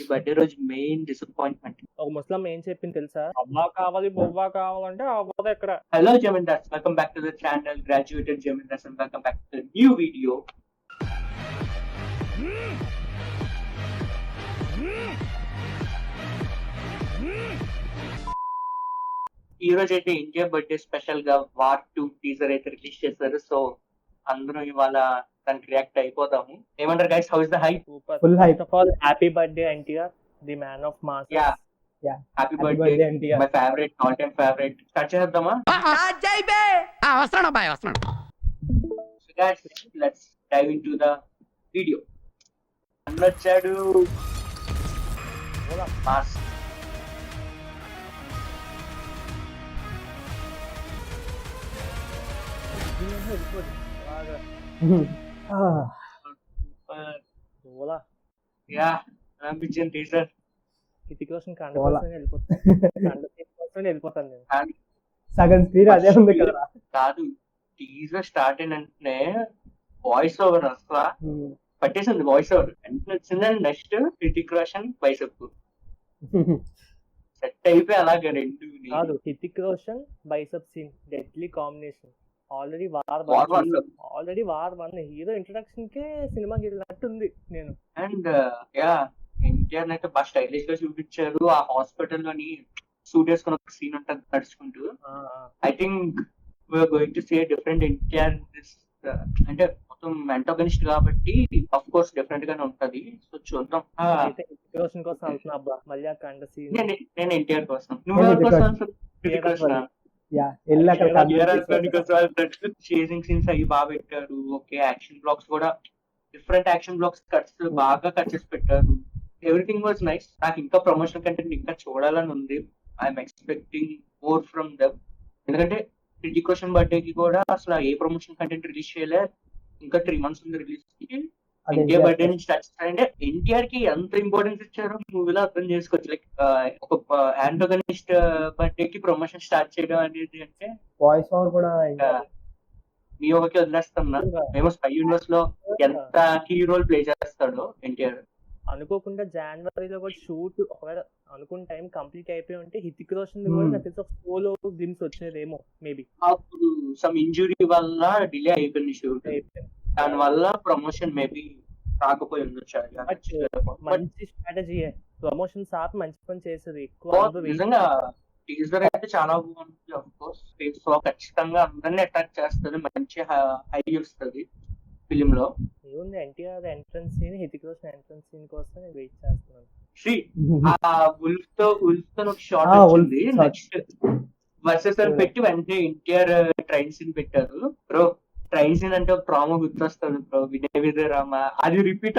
ఈ బర్త్డే రోజు main disappointment. ఒక ముస్లిం ఏం చెప్పింది తెలుసా? అవ్వా కావాలి బొవ్వా కావాలంటే అవ్వదు ఇక్కడ. Hello Jamindars, welcome back to the channel. Graduated Jamindars and welcome back to the new video. ఈ రోజు అయితే ఇండియా బర్త్డే స్పెషల్ గా వార్ 2 టీజర్ అయితే రిలీజ్ చేశారు. సో అందరూ ఇవాళ దానికి రియాక్ట్ అయిపోతాము. ఏమంటారు guys? How is the hype? Super. Full hype. First of all happy birthday NTR, the man of mass. Yeah Yeah. Happy Happy birthday birthday, NTR. My favourite, all time favourite. Start చేద్దామా? వస్తున్నాడు అబ్బాయి వస్తున్నాడు. So guys, let's dive into the video. అన్నొచ్చాడు mass. ఓలా యా అనిపించింది teaser. Hrithik Roshan ఓలా. వెళ్ళిపోతాను నేను. సగం స్క్రీన్ అదే ఉంది కదా. కాదు, టీజర్ స్టార్ట్ అయిన వెంటనే వాయిస్ ఓవర్ అసలు పట్టేసింది. వాయిస్ ఓవర్ వెంటనే వచ్చిందని next Hrithik Roshan bicep set అయిపోయి అలాగే రెండు. కాదు, Hrithik Roshan bicep scene deadly combination. Already War one hero introduction కే సినిమాకి వెళ్ళినట్టుంది నేను. అండ్ యా ఎన్టీఆర్ అయితే బాగా స్టైలిష్ గా చూపించారు. ఆ హాస్పిటల్ లోని సూట్ వేసుకుని ఒక సీన్ ఉంటుంది నడుచుకుంటూ. I think we are going to see different NTR. అంటే మొత్తం యాంటాగనిస్ట్ కాబట్టి ఆఫ్ కోర్స్ డిఫరెంట్ గానే ఉంటది. సో చూద్దాం. అయితే హితిక్ రోషన్ కోసం వెళ్తున్నా అబ్బా, మళ్ళీ ఆ కండ సీన్. నేను ఎన్టీఆర్ కోసం, నువ్వు ఎవరి కోసం? హృతిక్ రోషన్. యా వెళ్ళి అక్కడ చేసింగ్ సీన్స్ అవి బాగా పెట్టారు. ఓకే, యాక్షన్ బ్లాక్స్ కూడా డిఫరెంట్ యాక్షన్ బ్లాక్స్ కట్స్ బాగా కట్ చేసి పెట్టారు. Everything was nice. నాకు ఇంకా ప్రమోషన్ కంటెంట్ ఇంకా చూడాలని ఉంది. I'm expecting more from them. ఎందుకంటే హృతిక్ రోషన్ బర్త్డే కి కూడా అసలు ఏ ప్రమోషన్ కంటెంట్ రిలీజ్ చేయలే. ఇంకా 3 months ఉంది రిలీజ్ కి. ఇండియా బర్త్డే నుంచి స్టార్ట్ చేస్తారంటే ఎన్టీఆర్ కి ఎంత ఇంపార్టెన్స్ ఇచ్చారో మూవీలో అర్థం చేసుకోవచ్చు. లైక్ ఒక యాంటోగనిస్ట్ బర్త్డే కి ప్రమోషన్ స్టార్ట్ చేయడం అనేది అంటే వాయిస్ ఓవర్ కూడా మీ ఒకరికి వదిలేస్తున్నా. మేము స్పై యూనివర్స్ లో ఎంత కీ రోల్ ప్లే చేస్తాడో ఎన్టీఆర్. అనుకోకుండా జనవరిలో కూడా షూట్ ఒకవేళ అనుకున్న టైం కంప్లీట్ అయిపోయి ఉంటే హితిక్ రోషన్ కూడా నాకు తెలిసి ఒక సోలో గ్లిమ్స్ వచ్చేదేమో మేబీ. అప్పుడు సమ్ ఇంజురీ వల్ల డిలే అయిపోయింది షూట్. దాని వల్ల ప్రమోషన్ మేబీ రాకపోయి ఉండొచ్చు. మంచి స్ట్రాటజీ. ప్రమోషన్స్ ఆపి మంచి పని చేసేది ఎక్కువ. నిజంగా టీజర్ అయితే చాలా బాగుంది. ఆఫ్ కోర్స్ సో ఖచ్చితంగా అందరినీ అట్రాక్ట్ చేస్తుంది. మంచి హై వస్తుంది ఫిలిం లో. ఏముంది, NTR entrance scene, Hrithik Roshan entrance scene కోసం నేను వెయిట్ చేస్తున్నాను. ఆ ఉల్ఫ్ తో ఒక షాట్ వచ్చింది. నెక్స్ట్ వర్సెస్ అని పెట్టి వెంటనే ఎన్టీఆర్ ట్రైన్ సీన్ పెట్టారు. బ్రో ట్రైన్ సీన్ అంటే ఒక ట్రామా గుర్తొస్తుంది బ్రో. వినయ విజయ రామ అది రిపీట్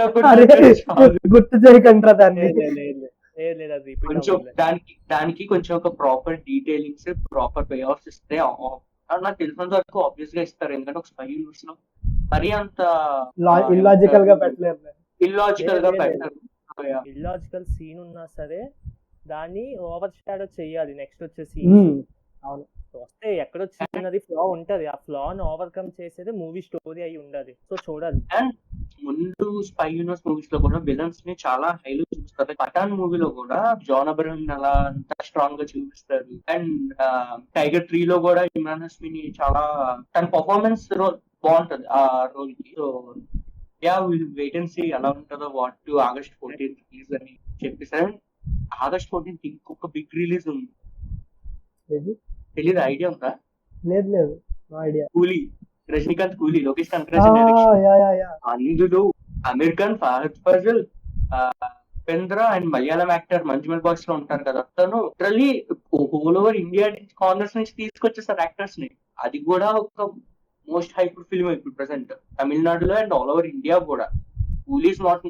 గుర్తు చేయకంటారా దాన్ని. కొంచెం దానికి కొంచెం ఒక proper detailings, proper pay offs ఇస్తే నాకు తెలిసినంత వరకు ఆబ్వియస్ గా ఇస్తారు. ఎందుకంటే ఒక స్పై యూనివర్స్ లో మరీ అంత ఇల్లాజికల్ గా పెట్టలేదు. ఇల్లాజికల్ గా పెట్టారు. ఇల్లాజికల్ సీన్ ఉన్నా సరే దాన్ని ఓవర్ షాడో చెయ్యాలి నెక్స్ట్ వచ్చే సీన్. అవును, వస్తే ఎక్కడో చిన్నది ఫ్లా ఉంటది. ఆ ఫ్లా ని ఓవర్కమ్ చేసేది మూవీ స్టోరీ అయి ఉండాలి. సో చూడాలి. అండ్ ముందు స్పై యూనివర్స్ మూవీస్ లో కూడా విలన్స్ ని చాలా హైలో చూపిస్తారు. పఠాన్ మూవీలో కూడా జాన్ అబ్రహం అలా అంత స్ట్రాంగ్ గా చూపిస్తారు. అండ్ టైగర్ 3 లో కూడా ఇమ్రాన్ హస్మీని చాలా తన పర్ఫార్మెన్స్ బాగుంటది ఆ రోల్ కి. So ya will wait and see ఎలా ఉంటుందో. What to August 14th release అని చెప్పేసారు. August 14th ఇంకొక బిగ్ రిలీజ్ ఉంది. తెలీదు, ఐడియా ఉందా? లేదు, నో ఐడియా. కూలీ, రజనీకాంత్ కూలీ, లోకేష్ కనకరాజ్ అందులో అమీర్ ఖాన్, ఫహద్ ఫాజిల్, ఉపేంద్ర అండ్ మలయాళం యాక్టర్ మంజుమల్ బాయ్స్ లో ఉంటారు కదా. తను literally whole over India corners నుంచి తీసుకొచ్చేసారు యాక్టర్స్ ని. అది కూడా ఒక మోస్ట్ హైప్డ్ ఫిల్మ్ ఇప్పుడు ప్రెసెంట్ తమిళనాడులో అండ్ ఆల్ ఓవర్ ఇండియా కూడా. Coolie is not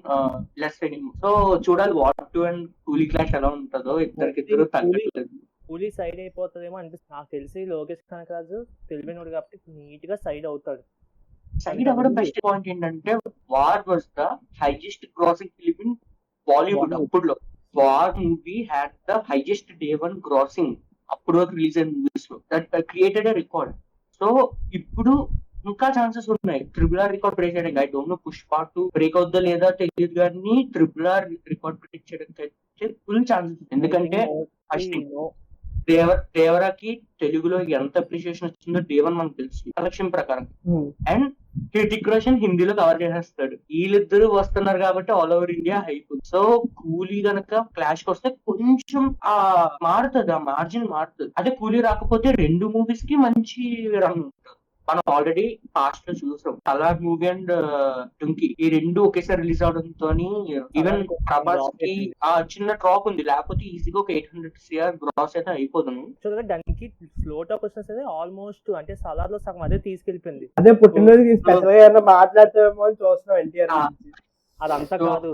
less anymore. So చూడాలి War two and Coolie clash ఎలా ఉంటుందో. ఇద్దరు తగ్గట్లేదు. కూలీ సైడ్ అయిపోతుందేమో అనిపిస్తుంది నాకు తెలిసి. లోకేష్ కనకరాజు తెలివినోడు కాబట్టి నీట్ గా సైడ్ అవుతాడు. సైడ్ అవ్వడం బెస్ట్ పాయింట్ ఏంటంటే War was the highest grossing film in Bollywood. అప్పుడులో War movie had the highest day 1 grossing అప్పుడు వరకు రిలీజ్ అయిన మూవీస్ లో. That created a record. So ఇప్పుడు ఇంకా ఛాన్సెస్ ఉన్నాయి. ట్రిపుల్ ఆర్ రికార్డ్ బ్రేక్ చేయడానికి. I don't know Pushpa 2 break అవుద్దా లేదా తెలియదు, కానీ ట్రిపుల్ ఆర్ రికార్డ్ బ్రేక్ చేయడానికి అయితే ఫుల్ ఛాన్సెస్. ఎందుకంటే ఫస్ట్ దేవరాకి తెలుగులో ఎంత అప్రిషియేషన్ వచ్చిందో డే 1 మనకు తెలుసు కలెక్షన్ ప్రకారం. అండ్ హృతిక్ రోషన్ హిందీలో కవర్ చేసేస్తాడు. వీళ్ళిద్దరు వస్తున్నారు కాబట్టి all over India hype. So కూలీ గనక క్లాష్ కి వస్తే కొంచెం మారుతుంది, ఆ మార్జిన్ మారుతుంది. అదే కూలీ రాకపోతే 2 మూవీస్ కి మంచి రన్ ఉంటుంది. మనం ఆల్రెడీ పాస్ట్ లో చూసాం సలార్ మూవీ అండ్ డుంకీ, ఈ 2 ఒకేసారి రిలీజ్ అవడంతో ఈవెన్ ప్రభాస్ కి ఆ చిన్న డ్రాప్ ఉంది, లేకపోతే ఈజీగా ఒక 800 CR గ్రాస్ అయితే అయిపోతుంది. దానికి స్లో టాక్ వచ్చిన ఆల్మోస్ట్ అంటే సలార్ లో సగం అదే తీసుకెళ్లిపోయింది. అదే పుట్టినరోజుకి స్పెషల్ గా ఏమన్నా మాట్లాడతామో అని చూస్తున్నాం ఎన్టీఆర్. అదంతా కాదు,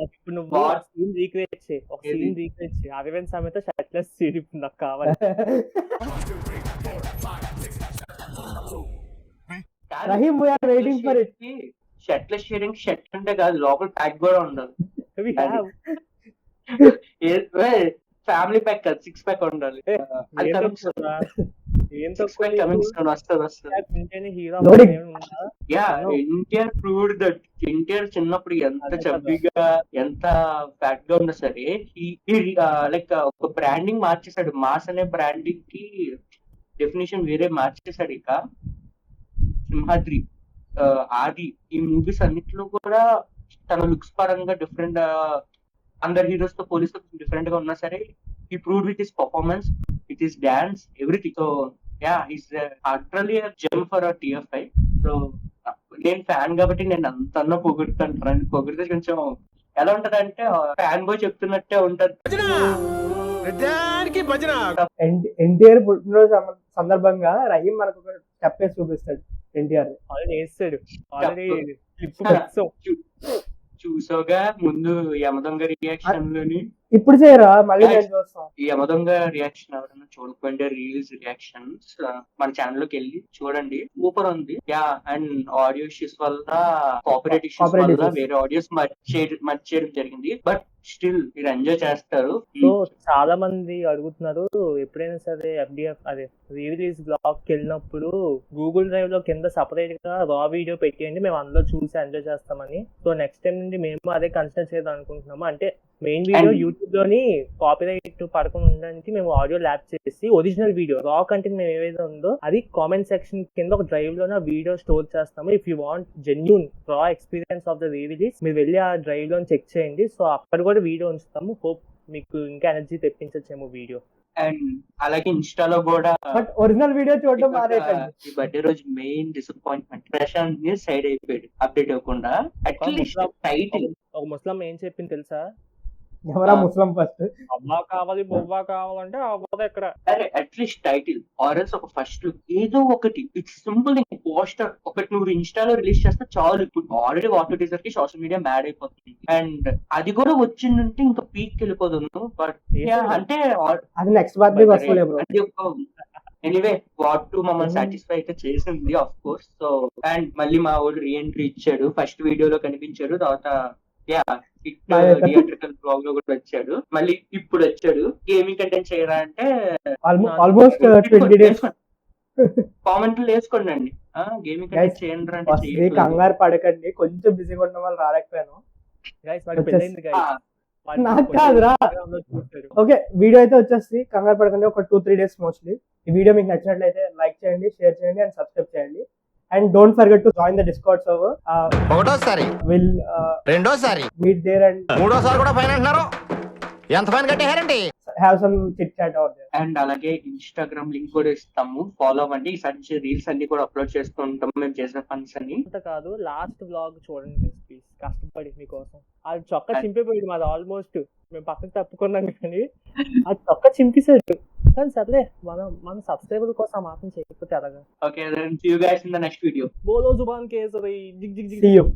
ఇప్పుడు నువ్వు సీన్ రీక్రియేట్ చేయి, ఒక సీన్ రీక్రియేట్ చేయి, అరవింద్ సమేత షర్ట్లెస్ సీన్ ఇప్పుడు నాకు కావాలి. రహీమ్ we are waiting for it. Shirtless sharing shirt అంటే కాదు, లోపల ప్యాక్ కూడా ఉండాలి. ఫ్యామిలీ ప్యాక్ కాదు, 6 ప్యాక్ ఉండాలి. NTR proved that. ఎన్టీఆర్ చిన్నప్పుడు ఎంత చబ్బీగా ఎంత ఫ్యాట్ గా ఉన్నా సరే లైక్ ఒక బ్రాండింగ్ మార్చేశాడు. మాస్ అనే బ్రాండింగ్ కి డెఫినేషన్ వేరే మార్చేశాడు. ఇక సింహాద్రి, ఆది, ఈ మూవీస్ అన్నిట్లో కూడా తన లుక్స్ పరంగా డిఫరెంట్, అందరు హీరోస్ తో పోలీస్ డిఫరెంట్ గా ఉన్నా సరే he proved with his performance, with his dance, everything. So yeah, he's actually a gem for a TFI. So నేను ఫ్యాన్ కాబట్టి నేను అంతన్నా పొగుడుతాను. పొగిడితే కొంచెం ఎలా ఉంటది అంటే ఫ్యాన్ బాయ్ చెప్తున్నట్టే ఉంటది. ఎన్టీఆర్ పుట్టినరోజు సందర్భంగా రహీం మనకు ఒక స్టెప్ వేసి చూపిస్తాడు. ఎన్టీఆర్ వేస్తాడు. చూసాగా ముందు యమదొంగ రియాక్షన్ లోని ఇప్పుడు చేయరా మళ్ళీ చూస్తాం. ఈ యమదొంగ రియాక్షన్ ఎవరైనా చూడకపోయింటే రిలీజ్ రియాక్షన్స్ మన ఛానల్ లోకి వెళ్ళి చూడండి, సూపర్ ఉంది. యా, అండ్ ఆడియో ఇష్యూస్ వల్ల కాపీరైట్ ఇష్యూస్ వల్ల వేరే ఆడియోస్ మర్చి చేయడం జరిగింది. బట్ స్టిల్ మీరు ఎంజాయ్ చేస్తారు. సో చాలా మంది అడుగుతున్నారు, ఎప్పుడైనా సరే FDF అదే రీ రిలీజ్ బ్లాగ్ కి వెళ్ళినప్పుడు గూగుల్ డ్రైవ్ లో కింద సపరేట్ గా రా వీడియో పెట్టేయండి, మేము అందులో చూసి ఎంజాయ్ చేస్తామని. సో నెక్స్ట్ టైం నుండి మేము అదే కన్సిడర్ చేద్దాం అనుకుంటున్నాము. అంటే మెయిన్ వీడియో యూట్యూబ్ లోని కాపీరైట్ పడకుండా ఉండడానికి మేము ఆడియో ల్యాబ్ చేసి ఒరిజినల్ వీడియో రా కంటెంట్ మేము ఏవైతే ఉందో అది కామెంట్ సెక్షన్ కింద ఒక డ్రైవ్ లో వీడియో స్టోర్ చేస్తాము. ఇఫ్ యూ వాంట్ జెన్యూన్ రా experience of the re release మీరు వెళ్ళి ఆ డ్రైవ్ లో చెక్ చేయండి. సో అక్కడ కూడా వీడియో ఉంచుతాము. హోప్ మీకు ఇంకా ఎనర్జీ తెప్పించచ్చేమో వీడియో. అండ్ అలాగే ఇన్స్టాలో కూడా బట్ ఒరిజినల్ వీడియో చూడడం మానేయండి. ఈ బర్త్డే రోజు మెయిన్ డిసప్పాయింట్మెంట్ ప్రశాంత్ ని సైడ్ అయిపోయాడు అప్డేట్ అవ్వకుండా. అట్లీస్ట్ టైటిల్ ఒక ముస్లిం ఏం చెప్పింది తెలుసా? ఎవరా ముస్లిం ఫస్ట్ అవ్వా కావాలి బొవ్వా కావాలంటే అవ్వదు ఎక్కడ. అరే అట్లీస్ట్ టైటిల్ ఆర్ఎల్స్ ఒక ఫస్ట్ లుక్ ఏదో ఒకటి. It's simple. పోస్టర్ ఒకటి నువ్వు ఇన్స్టాలో రిలీజ్ చేస్తే చాలు. ఇప్పుడు ఆల్రెడీ వాటర్ టీజర్ కి సోషల్ మీడియా మ్యాడ్ అయిపోతుంది. అండ్ అది కూడా వచ్చిందంటే ఇంకా పీక్ వెళ్ళిపోతుంది. బట్ అంటే అది నెక్స్ట్ బర్త్డే వస్తలే బ్రో. ఎనీవే వాట్ 2 మమ్మల్ని సాటిస్ఫై అయితే చేసింది ఆఫ్ కోర్స్. సో అండ్ మళ్ళీ మా వాళ్ళు రీఎంట్రీ ఇచ్చాడు. ఫస్ట్ వీడియోలో కనిపించాడు, తర్వాత థియేట్రికల్ బ్లాగ్ లో కూడా వచ్చాడు, మళ్ళీ ఇప్పుడు వచ్చాడు. గేమింగ్ కంటెంట్ చేయరా అంటే ఆల్మోస్ట్ 20 days కామెంట్లు వేసుకోండి అండి. గేమింగ్ కంటెంట్ చేయండి అంటే కంగారు పడకండి, కొంచెం బిజీగా ఉండడం వల్ల రాలేకపోయాను. ఓకే, వీడియో అయితే వచ్చేసి కంగారు పడకండి. ఒక 2-3 days మోస్ట్లీ. ఈ వీడియో మీకు నచ్చినట్లయితే లైక్ చేయండి, షేర్ చేయండి అండ్ సబ్స్క్రైబ్ చేయండి. And don't forget to join the Discord server. ఒకటోసారి We'll రెండోసారి meet there and మూడోసారి కూడా ఫైన్ అంటున్నారు. ఎంత ఫైన్ కట్టేయారండి? have some chit chat out there. And అలాగే ఇన్స్టాగ్రామ్ లింక్ కూడా ఇస్తాము, ఫాలో అవ్వండి. ఈసారి రీల్స్ అన్ని కూడా అప్లోడ్ చేస్తూ ఉంటాము మేము చేసిన ఫన్స్ అని. అంత కాదు, లాస్ట్ బ్లాగ్ చూడండి ప్లీజ్, కష్టపడి మీకోసం. అది చొక్కా చింపిపోయింది మాది ఆల్మోస్ట్. మేము పక్కకి తప్పుకున్నాం కానీ అది చొక్కా చింపేసాడు. కానీ సర్లే, మన సబ్స్క్రైబర్ కోసం మాత్రం చేయకపోతే అలాగా. Okay, then see you guys in the next video. బోలో జుబాన్ కేసరి జిగ్ జిగ్ జిగ్. See you.